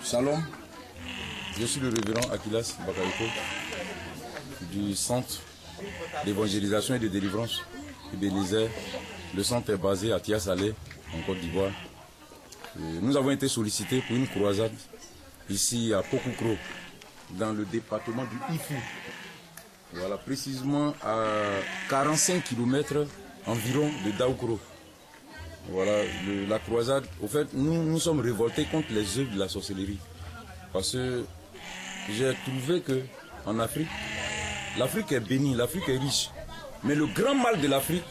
Shalom, je suis le révérend Akilas Bakariko du centre d'évangélisation et de délivrance Ebenezer. Le centre est basé à Tia-Salé, en Côte d'Ivoire. Nous avons été sollicités pour une croisade ici à Pokukro, dans le département du Ifu. Voilà, précisément à 45 km environ de Daoukro. Voilà, la croisade. Au fait, nous sommes révoltés contre les œuvres de la sorcellerie. Parce que j'ai trouvé que en Afrique, l'Afrique est bénie, l'Afrique est riche. Mais le grand mal de l'Afrique,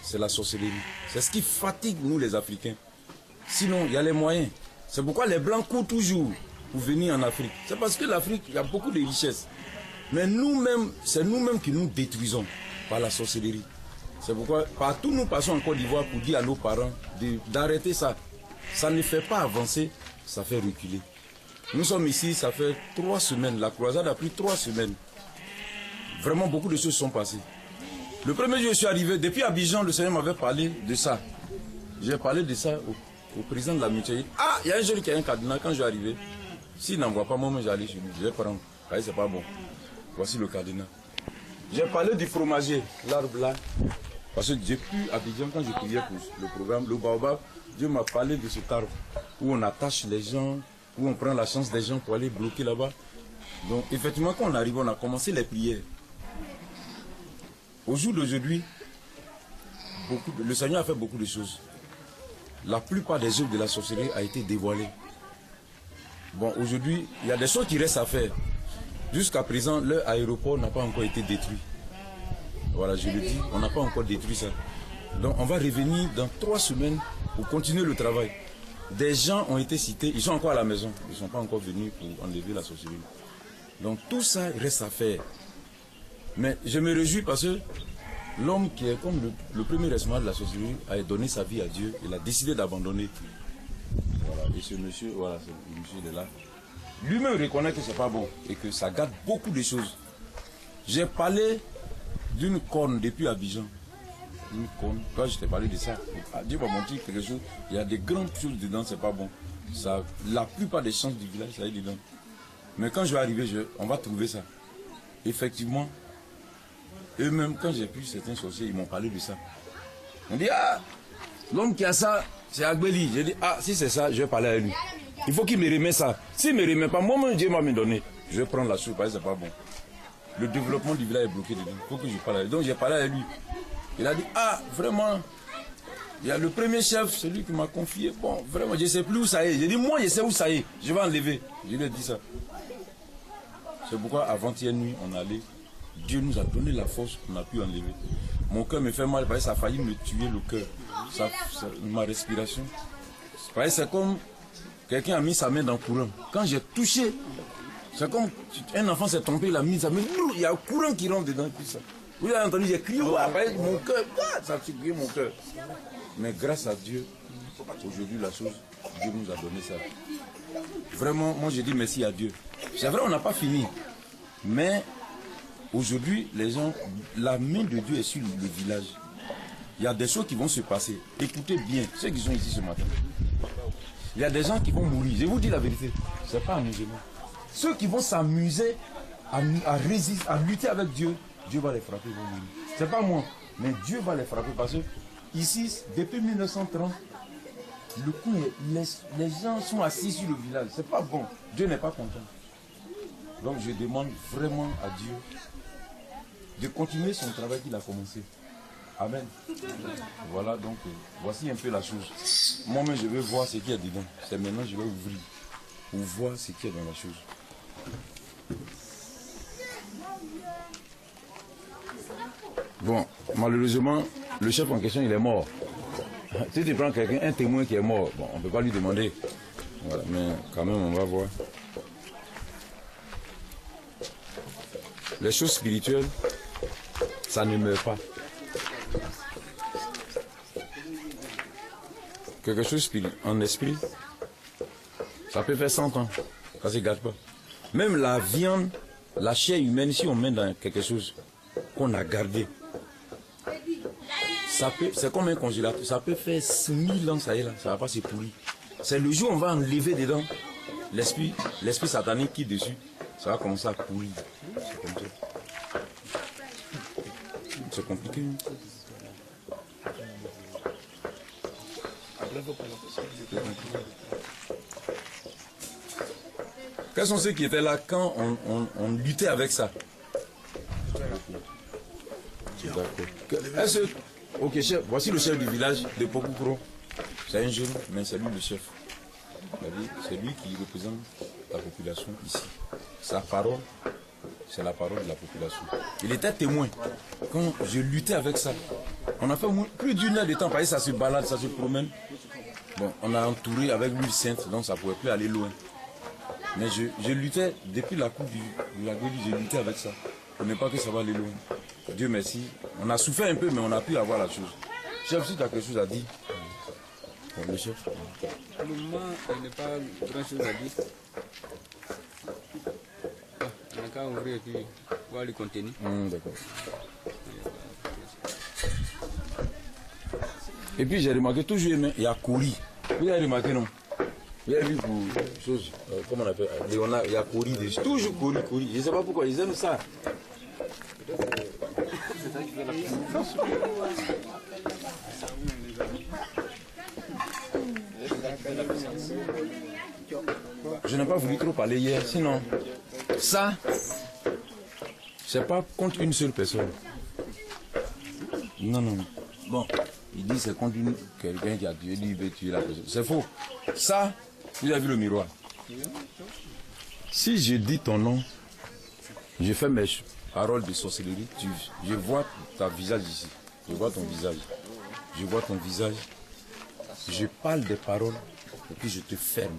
c'est la sorcellerie. C'est ce qui fatigue nous les Africains. Sinon, il y a les moyens. C'est pourquoi les Blancs courent toujours pour venir en Afrique. C'est parce que l'Afrique, il y a beaucoup de richesses. Mais nous-mêmes, c'est nous-mêmes qui nous détruisons par la sorcellerie. C'est pourquoi partout nous passons en Côte d'Ivoire pour dire à nos parents d'arrêter ça. Ça ne fait pas avancer, ça fait reculer. Nous sommes ici, ça fait 3 semaines. La croisade a pris 3 semaines. Vraiment, beaucoup de choses sont passées. Le premier jour, je suis arrivé, depuis Abidjan, le Seigneur m'avait parlé de ça. J'ai parlé de ça au président de la mutuelle. Ah, il y a un jeune qui a un cadenas. Quand je suis arrivé, s'il n'envoie pas, moi, j'allais chez lui. Je vais prendre. C'est pas bon. Voici le cadenas. J'ai parlé du fromager, l'arbre là. Parce que depuis Abidjan, quand je priais pour le programme, le Baobab, Dieu m'a parlé de cet arbre où on attache les gens, où on prend la chance des gens pour aller bloquer là-bas. Donc, effectivement, quand on arrive, on a commencé les prières. Au jour d'aujourd'hui, le Seigneur a fait beaucoup de choses. La plupart des œuvres de la sorcellerie a été dévoilée. Bon, aujourd'hui, il y a des choses qui restent à faire. Jusqu'à présent, leur aéroport n'a pas encore été détruit. Voilà, je le dis, on n'a pas encore détruit ça. Donc, on va revenir dans 3 semaines pour continuer le travail. Des gens ont été cités, ils sont encore à la maison. Ils ne sont pas encore venus pour enlever la sorcellerie. Donc, tout ça reste à faire. Mais je me réjouis parce que l'homme qui est comme le premier responsable de la sorcellerie a donné sa vie à Dieu. Il a décidé d'abandonner. Voilà, et ce monsieur, voilà, ce monsieur il est là. Lui-même reconnaît que c'est pas bon et que ça gâte beaucoup de choses. J'ai parlé d'une corne depuis Abidjan. Une corne, quand je t'ai parlé de ça, Dieu m'a montré quelque chose. Il y a des grandes choses dedans, c'est pas bon. Ça, la plupart des chances du village, ça est dedans. Mais quand je vais arriver, on va trouver ça. Effectivement, eux-mêmes, quand j'ai pu certains sorciers, ils m'ont parlé de ça. On dit, ah, l'homme qui a ça, c'est Agbeli. J'ai dit, ah, si c'est ça, je vais parler à lui. Il faut qu'il me remet ça. S'il ne me remet pas, moi-même, Dieu m'a me donné. Je vais prendre la chose parce que c'est pas bon. Le développement du village est bloqué dedans. Il faut que je parle à lui. Donc j'ai parlé à lui. Il a dit, ah, vraiment, il y a le premier chef, celui qui m'a confié. Bon, vraiment, je ne sais plus où ça est. J'ai dit, moi, je sais où ça est. Je vais enlever. Je lui ai dit ça. C'est pourquoi avant-hier nuit, on allait. Dieu nous a donné la force qu'on a pu enlever. Mon cœur me fait mal parce que ça a failli me tuer le cœur. Ma respiration. C'est comme quelqu'un a mis sa main dans le courant. Quand j'ai touché, c'est comme un enfant s'est trompé, il a mis sa main, il y a un courant qui rentre dedans. Puis ça. Vous avez entendu, j'ai crié, mon cœur, ça a tué mon cœur. Mais grâce à Dieu, aujourd'hui la chose, Dieu nous a donné ça. Vraiment, moi je dis merci à Dieu. C'est vrai, on n'a pas fini. Mais aujourd'hui, les gens, la main de Dieu est sur le village. Il y a des choses qui vont se passer. Écoutez bien, ceux qui sont ici ce matin. Il y a des gens qui vont mourir. Je vous dis la vérité. Ce n'est pas amusement. Ceux qui vont s'amuser à résister, à lutter avec Dieu, Dieu va les frapper, ils vont mourir. Ce n'est pas moi, mais Dieu va les frapper parce que ici, depuis 1930, le coup, les gens sont assis sur le village. Ce n'est pas bon. Dieu n'est pas content. Donc je demande vraiment à Dieu de continuer son travail qu'il a commencé. Amen. Voilà, donc voici un peu la chose. Moi-même, je vais voir ce qu'il y a dedans. C'est maintenant que je vais ouvrir pour voir ce qu'il y a dans la chose. Bon, malheureusement, le chef en question, il est mort. Si tu prends quelqu'un, un témoin qui est mort, bon, on ne peut pas lui demander. Voilà, mais quand même, on va voir. Les choses spirituelles, ça ne meurt pas. Quelque chose en esprit, ça peut faire 100 ans, ça ne se gâte pas. Même la viande, la chair humaine, si on met dans quelque chose qu'on a gardé, c'est comme un congélateur, ça peut faire 6000 ans, ça y est là, ça ne va pas se pourrir. C'est le jour où on va enlever dedans, l'esprit satanique qui est dessus, ça va commencer à courir. C'est comme ça. C'est compliqué. Quels sont ceux qui étaient là quand on luttait avec ça? D'accord. Est-ce que... Ok, chef, voici le chef du village de Pokukro. C'est un jeune, mais c'est lui le chef. C'est lui qui représente la population ici. Sa parole, c'est la parole de la population. Il était témoin. Quand je luttais avec ça, on a fait plus d'une heure de temps, parce que ça se balade, ça se promène. Bon, on a entouré avec l'huile sainte, donc ça ne pouvait plus aller loin. Mais je luttais, depuis la coupe de la gueule, je luttais avec ça. Pour ne pas que ça va aller loin. Dieu merci. On a souffert un peu, mais on a pu avoir la chose. Chef, si tu as quelque chose à dire. Bon, le chef. Pour le moment, il n'y a pas grand chose à dire. On a qu'à ouvrir et puis voir le contenu. D'accord. Et puis j'ai remarqué toujours, il y a Kori. Vous avez remarqué, non? Vous avez vu pour chose, comment on appelle, Léonard, il y a Kori dessus. Toujours Kori. Je ne sais pas pourquoi, ils aiment ça. Je n'ai pas voulu trop parler hier, sinon, ça, c'est pas contre une seule personne. Non. Bon, il dit c'est contre quelqu'un qui a tué, il veut tuer la personne. C'est faux. Ça, vous avez vu le miroir. Si je dis ton nom, je fais mes paroles de sorcellerie, je vois ton visage ici. Je vois ton visage. Je vois ton visage. Je parle des paroles et puis je te ferme.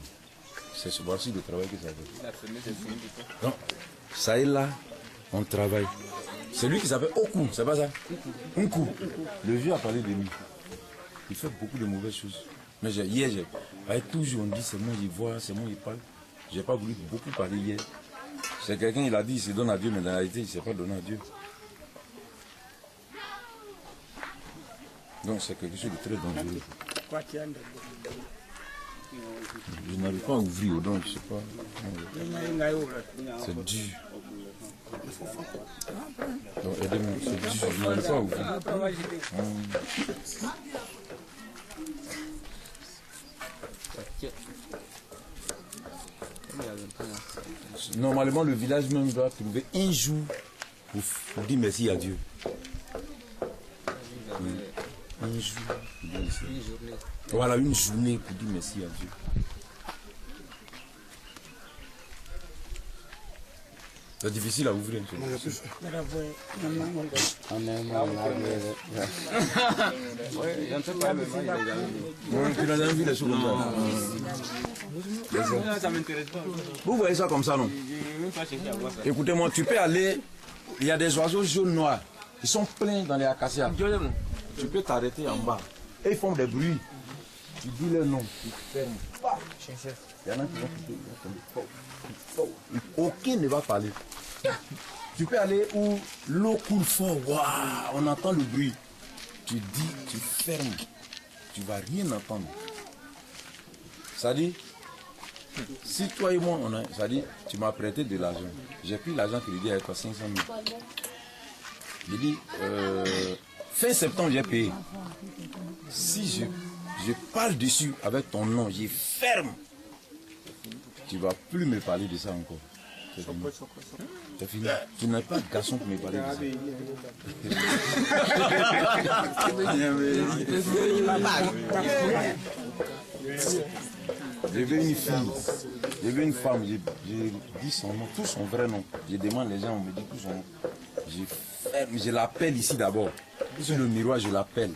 C'est ce voici le travail que ça fait. Non, ça est là, on travaille. C'est lui qui s'appelle Oku, c'est pas ça? Nku. Le vieux a parlé de lui. Il fait beaucoup de mauvaises choses. Mais hier, toujours on dit c'est moi qui vois, c'est moi qui parle. Je n'ai pas voulu beaucoup parler hier. C'est quelqu'un, il a dit, il se donne à Dieu, mais dans la réalité, il ne s'est pas donné à Dieu. Donc c'est quelque chose de très dangereux. Je n'arrive pas à ouvrir, donc je ne sais pas. C'est dur. Donc aidez-moi, c'est dur, je n'arrive pas à ouvrir. Normalement, le village même doit trouver un jour pour dire merci à Dieu. Un jour pour dire merci. Voilà, une journée pour dire merci à Dieu. C'est difficile à ouvrir. Tu n'as jamais vu les choses comme ça. Vous voyez ça comme ça, non? Écoutez-moi, tu peux aller, il y a des oiseaux jaunes noirs, ils sont pleins dans les acacias. Tu peux t'arrêter en bas. Et ils font des bruits. Tu dis leur nom, tu fermes. Il y en a qui vont quitter. Aucun ne va parler. Tu peux aller où l'eau coule fort. Waouh, on entend le bruit. Tu dis, tu fermes. Tu ne vas rien entendre. Ça dit, si toi et moi, ça dit, tu m'as prêté de l'argent. J'ai pris l'argent qui lui dit avec toi 500 000. J'ai dit, fin septembre, j'ai payé. Si je parle dessus avec ton nom, je ferme. Tu ne vas plus me parler de ça encore. C'est fini. Tu n'as pas de garçon pour me parler de ça. Je veux une fille, je veux une femme, je dis son nom, tout son vrai nom. Je demande les gens, on me dit tout son nom. Je l'appelle ici d'abord. Sur le miroir, je l'appelle.